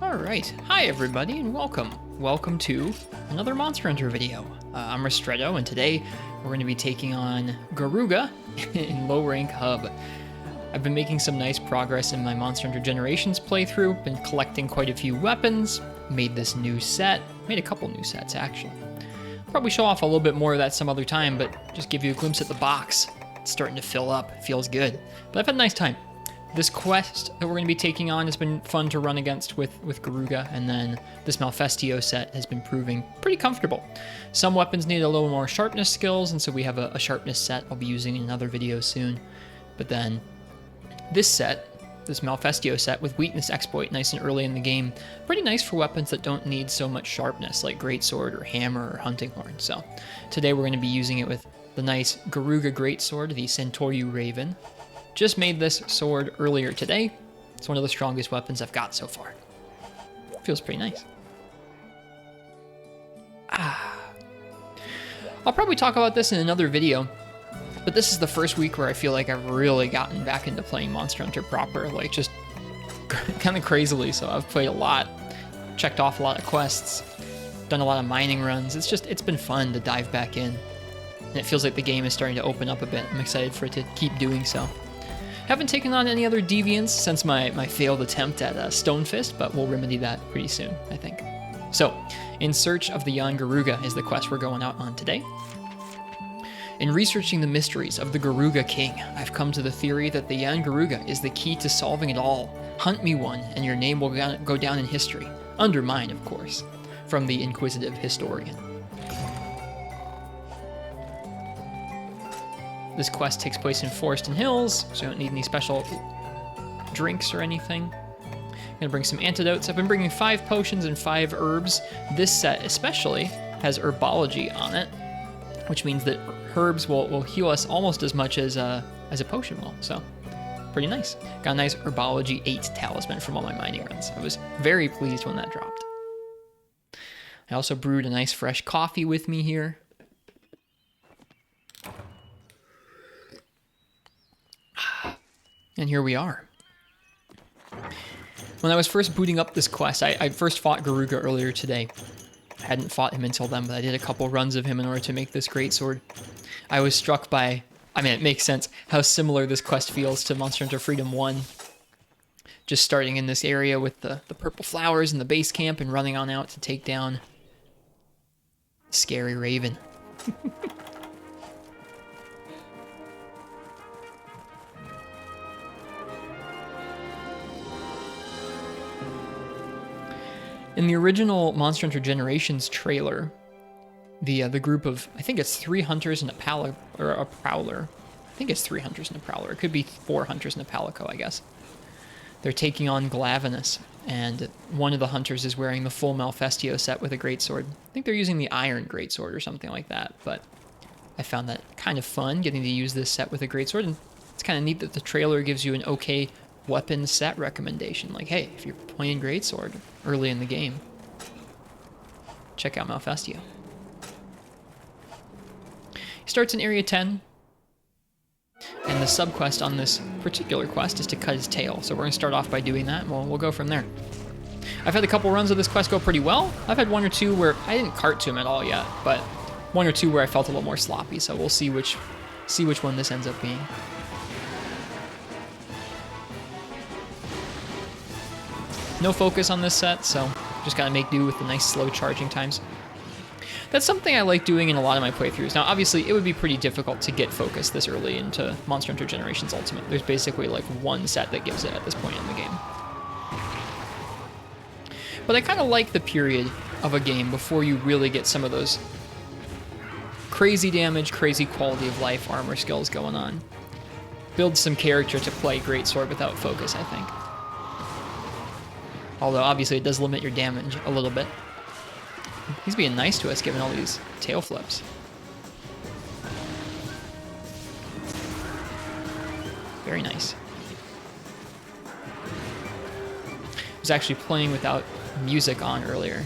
Alright, hi everybody and welcome. Welcome to another Monster Hunter video. I'm Restretto and today we're going to be taking on Garuga in low rank hub. I've been making some nice progress in my Monster Hunter Generations playthrough, been collecting quite a few weapons, made this new set, made a couple new sets actually. Probably show off a little bit more of that some other time, but just give you a glimpse at the box. It's starting to fill up, it feels good. But I've had a nice time. This quest that we're going to be taking on has been fun to run against with Garuga, and then this Malfestio set has been proving pretty comfortable. Some weapons need a little more sharpness skills, and so we have a sharpness set I'll be using in another video soon. But then this set, this Malfestio set with weakness exploit nice and early in the game, pretty nice for weapons that don't need so much sharpness, like greatsword or hammer or hunting horn. So today we're going to be using it with the nice Garuga greatsword, the Centauryu Raven. Just made this sword earlier today. It's one of the strongest weapons I've got so far. Feels pretty nice. I'll probably talk about this in another video, but this is the first week where I feel like I've really gotten back into playing Monster Hunter proper, like just kind of crazily. So I've played a lot, checked off a lot of quests, done a lot of mining runs. It's been fun to dive back in. And it feels like the game is starting to open up a bit. I'm excited for it to keep doing so. Haven't taken on any other deviants since my failed attempt at Stonefist, but we'll remedy that pretty soon, I think. So, In Search of the Young Garuga is the quest we're going out on today. In researching the mysteries of the Garuga King, I've come to the theory that the young Garuga is the key to solving it all. Hunt me one, and your name will go down in history. Under mine, of course. From the Inquisitive Historian. This quest takes place in Forest and Hills, so you don't need any special drinks or anything. I'm gonna bring some antidotes. I've been bringing 5 potions and 5 herbs. This set especially has herbology on it, which means that herbs will heal us almost as much as a potion will, so pretty nice. Got a nice herbology 8 talisman from all my mining runs. I was very pleased when that dropped. I also brewed a nice fresh coffee with me here. And here we are. When I was first booting up this quest, I first fought Garuga earlier today. I hadn't fought him until then, but I did a couple runs of him in order to make this greatsword. I was struck by, I mean, it makes sense, how similar this quest feels to Monster Hunter Freedom 1. Just starting in this area with the purple flowers and the base camp and running on out to take down Scary Raven. In the original Monster Hunter Generations trailer, the group of, I think it's 3 hunters and a prowler. I think it's 3 hunters and a prowler. It could be 4 hunters and a palico, I guess. They're taking on Glavenus, and one of the hunters is wearing the full Malfestio set with a greatsword. I think they're using the iron greatsword or something like that, but I found that kind of fun, getting to use this set with a greatsword, and it's kind of neat that the trailer gives you an okay weapon set recommendation. Like, hey, if you're playing greatsword early in the game, check out Malfestio. He starts in Area 10, and the subquest on this particular quest is to cut his tail. So we're going to start off by doing that, and we'll go from there. I've had a couple runs of this quest go pretty well. I've had 1 or 2 where I didn't cart to him at all yet, but 1 or 2 where I felt a little more sloppy. So we'll see which one this ends up being. No focus on this set, so just gotta make do with the nice slow charging times. That's something I like doing in a lot of my playthroughs. Now, obviously, it would be pretty difficult to get focus this early into Monster Hunter Generations Ultimate. There's basically like 1 set that gives it at this point in the game. But I kind of like the period of a game before you really get some of those crazy damage, crazy quality of life armor skills going on. Build some character to play greatsword without focus, I think. Although, obviously, it does limit your damage a little bit. He's being nice to us, given all these tail flips. Very nice. I was actually playing without music on earlier.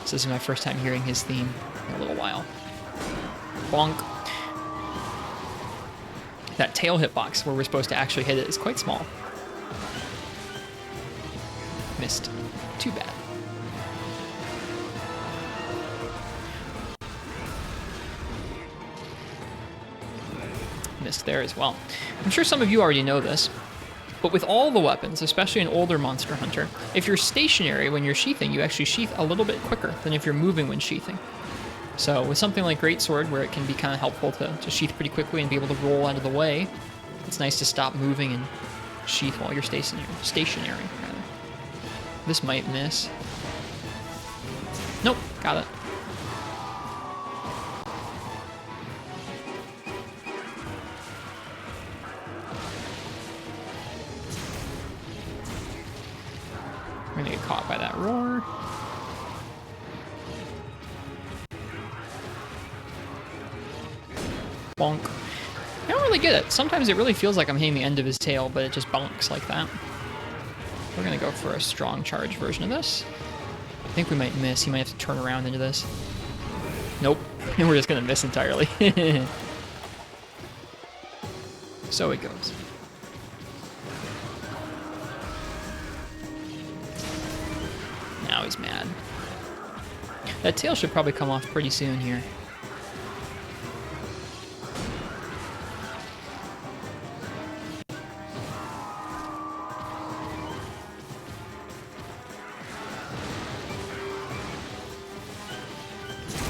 So this is my first time hearing his theme in a little while. Bonk. That tail hitbox where we're supposed to actually hit it is quite small. Missed. Too bad. Missed there as well. I'm sure some of you already know this, but with all the weapons, especially an older Monster Hunter, if you're stationary when you're sheathing, you actually sheath a little bit quicker than if you're moving when sheathing. So with something like Greatsword, where it can be kind of helpful to sheath pretty quickly and be able to roll out of the way, it's nice to stop moving and sheath while you're stationary. Rather. This might miss. Nope, got it. We're gonna get caught by that roar. Bonk. I don't really get it. Sometimes it really feels like I'm hitting the end of his tail, but it just bonks like that. We're gonna go for a strong charge version of this. I think we might miss. He might have to turn around into this. Nope. And we're just gonna miss entirely. So it goes. Now he's mad. That tail should probably come off pretty soon here.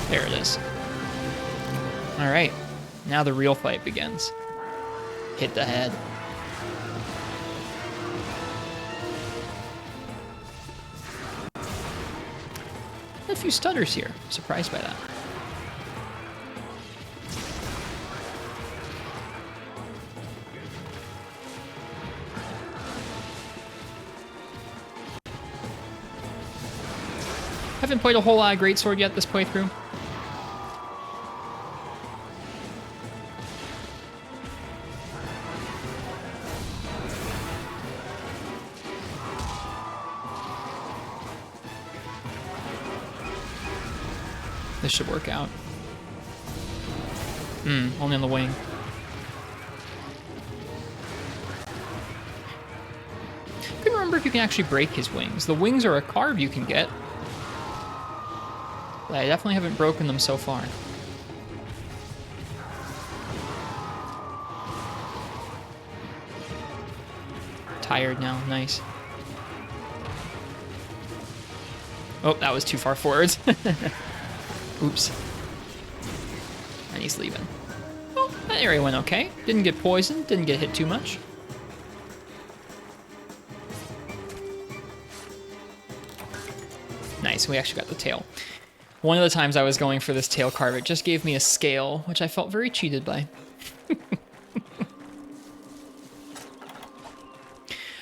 There it is. All right, now the real fight begins. Hit the head. A few stutters here. Surprised by that. Haven't played a whole lot of Greatsword yet this playthrough. This should work out. Only on the wing. I couldn't remember if you can actually break his wings. The wings are a carve you can get. But I definitely haven't broken them so far. Tired now, nice. Oh, that was too far forwards. Oops. And he's leaving. Well, that area went okay. Didn't get poisoned, didn't get hit too much. Nice, we actually got the tail. One of the times I was going for this tail carve, it just gave me a scale, which I felt very cheated by.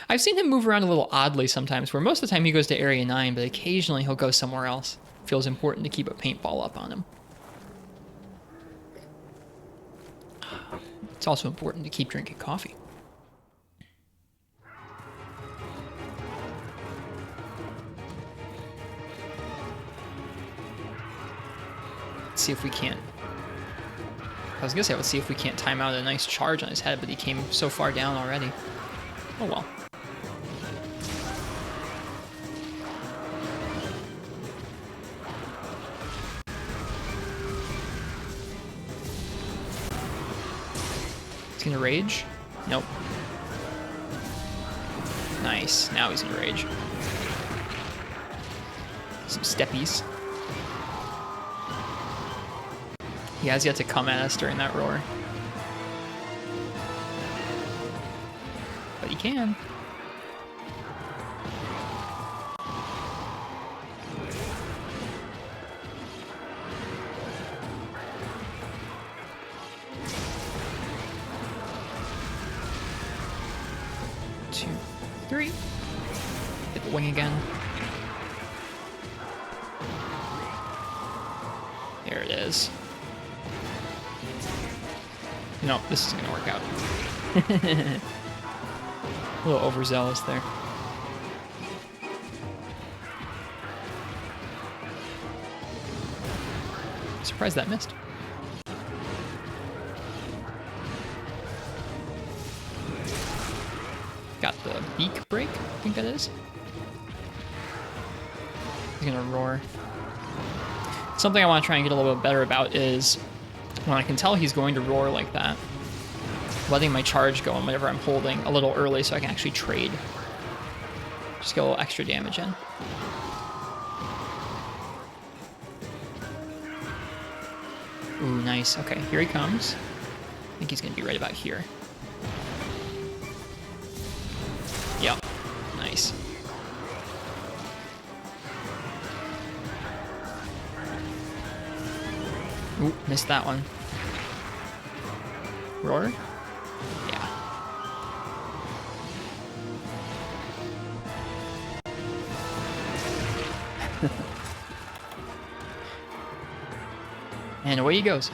I've seen him move around a little oddly sometimes, where most of the time he goes to Area 9, but occasionally he'll go somewhere else. Feels important to keep a paintball up on him. It's also important to keep drinking coffee. Let's see if we can't... I was gonna say, let's see if we can't time out a nice charge on his head, but he came so far down already. Oh well. He's gonna rage? Nope. Nice. Now he's gonna rage. Some steppies. He has yet to come at us during that roar. But he can. Two, three. Hit the wing again. There it is. No, this isn't gonna work out. A little overzealous there. Surprised that missed. Got the beak break, I think that is. He's gonna roar. Something I want to try and get a little bit better about is when I can tell he's going to roar like that, letting my charge go on whatever I'm holding a little early so I can actually trade. Just get a little extra damage in. Ooh, nice. Okay, here he comes. I think he's going to be right about here. Yep. Nice. Ooh, missed that one. Roar? Yeah. And away he goes.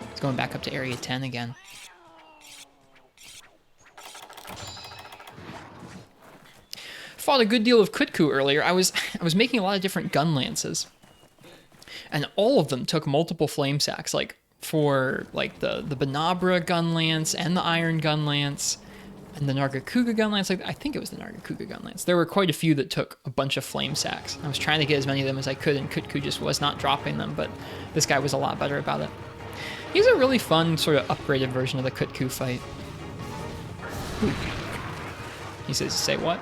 It's going back up to area 10 again. Fought a good deal of Kutku earlier. I was making a lot of different gun lances. And all of them took multiple flame sacks, like for like the Banabra gun lance and the Iron gun lance and the Nargacuga gun lance. Like, I think it was the Nargacuga gun lance. There were quite a few that took a bunch of flame sacks. I was trying to get as many of them as I could, and Kutku just was not dropping them, but this guy was a lot better about it. He's a really fun sort of upgraded version of the Kutku fight. He says, say what?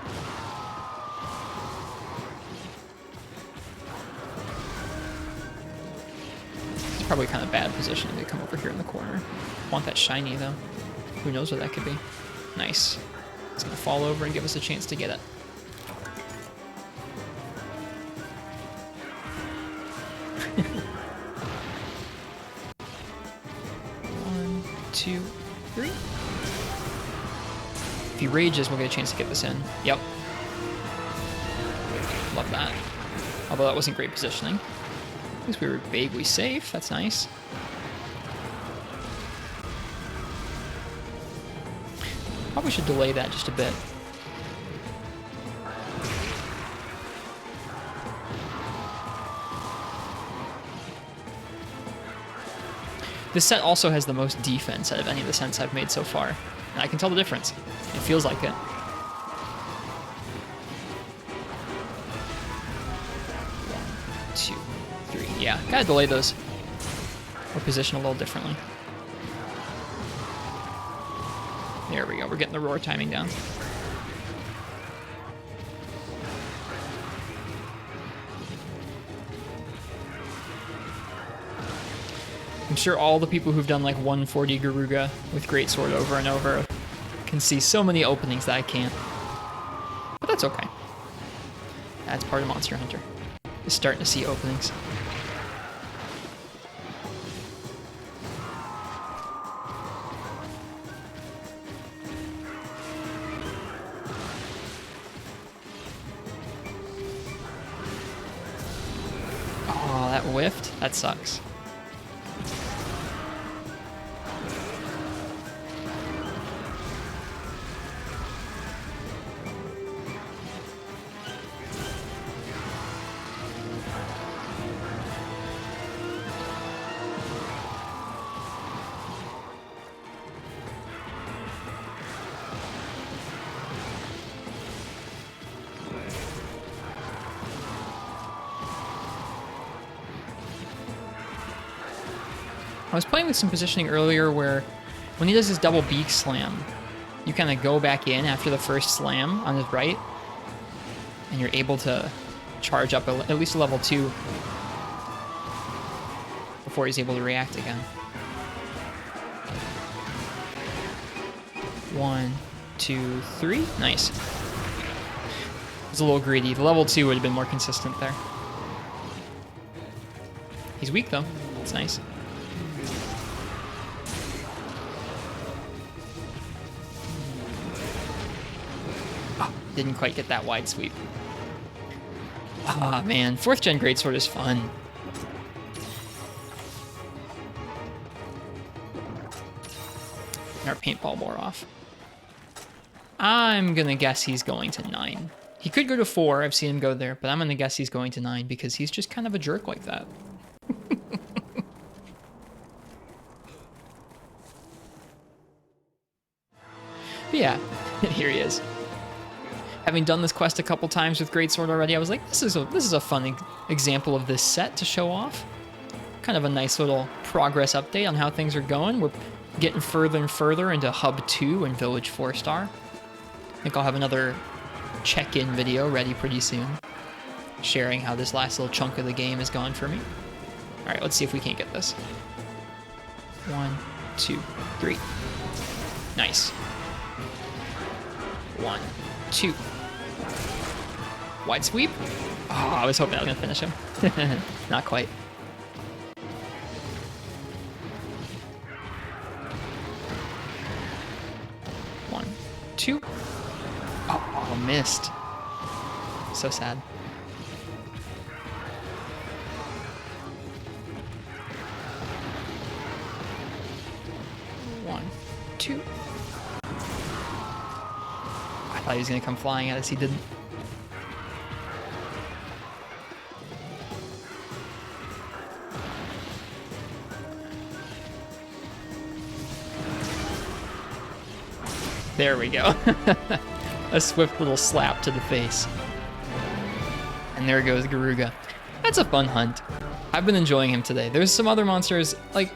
Probably kind of bad positioning to come over here in the corner. Want that shiny though. Who knows what that could be. Nice. It's gonna fall over and give us a chance to get it. 1, 2, 3. If he rages, we'll get a chance to get this in. Yep. Love that. Although that wasn't great positioning. At least we were vaguely safe. That's nice. Probably should delay that just a bit. This set also has the most defense out of any of the sets I've made so far. And I can tell the difference. It feels like it. Yeah, gotta delay those. Or position a little differently. There we go, we're getting the roar timing down. I'm sure all the people who've done like 140 Garuga with Greatsword over and over can see so many openings that I can't. But that's okay. That's part of Monster Hunter. Is starting to see openings. Whiffed? That sucks. I was playing with some positioning earlier where when he does his double beak slam, you kind of go back in after the first slam on his right, and you're able to charge up at least a level 2 before he's able to react again. 1, 2, 3. Nice. It's a little greedy. The level 2 would have been more consistent there. He's weak though. That's nice. Didn't quite get that wide sweep. Ah, man. 4th gen Greatsword is fun. Our paintball wore off. I'm gonna guess he's going to 9. He could go to 4. I've seen him go there, but I'm going to guess he's going to 9 because he's just kind of a jerk like that. But yeah, here he is. Having done this quest a couple times with Greatsword already, I was like, this is a fun example of this set to show off. Kind of a nice little progress update on how things are going. We're getting further and further into Hub 2 and Village 4-star. I think I'll have another check-in video ready pretty soon, sharing how this last little chunk of the game has gone for me. All right, let's see if we can't get this. 1, 2, 3. Nice. 1, 2. Wide sweep. Oh, I was hoping I was gonna finish him. Not quite. One, 2. Oh, missed. So sad. 1, 2. I thought he was gonna come flying at us, he didn't. There we go. A swift little slap to the face. And there goes Garuga. That's a fun hunt. I've been enjoying him today. There's some other monsters, like,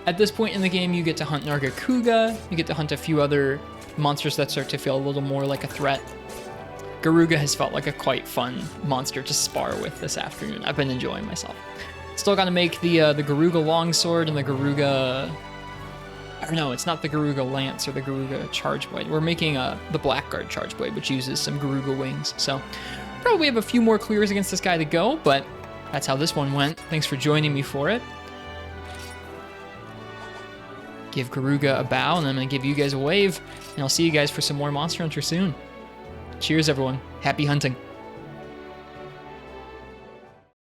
at this point in the game, you get to hunt Nargacuga, you get to hunt a few other monsters that start to feel a little more like a threat. Garuga has felt like a quite fun monster to spar with this afternoon. I've been enjoying myself. Still gotta make the Garuga longsword and the Garuga... I don't know, it's not the Garuga Lance or the Garuga Charge Blade. We're making the Blackguard Charge Blade, which uses some Garuga wings. So probably have a few more clears against this guy to go, but that's how this one went. Thanks for joining me for it. Give Garuga a bow, and then I'm going to give you guys a wave, and I'll see you guys for some more Monster Hunter soon. Cheers, everyone. Happy hunting.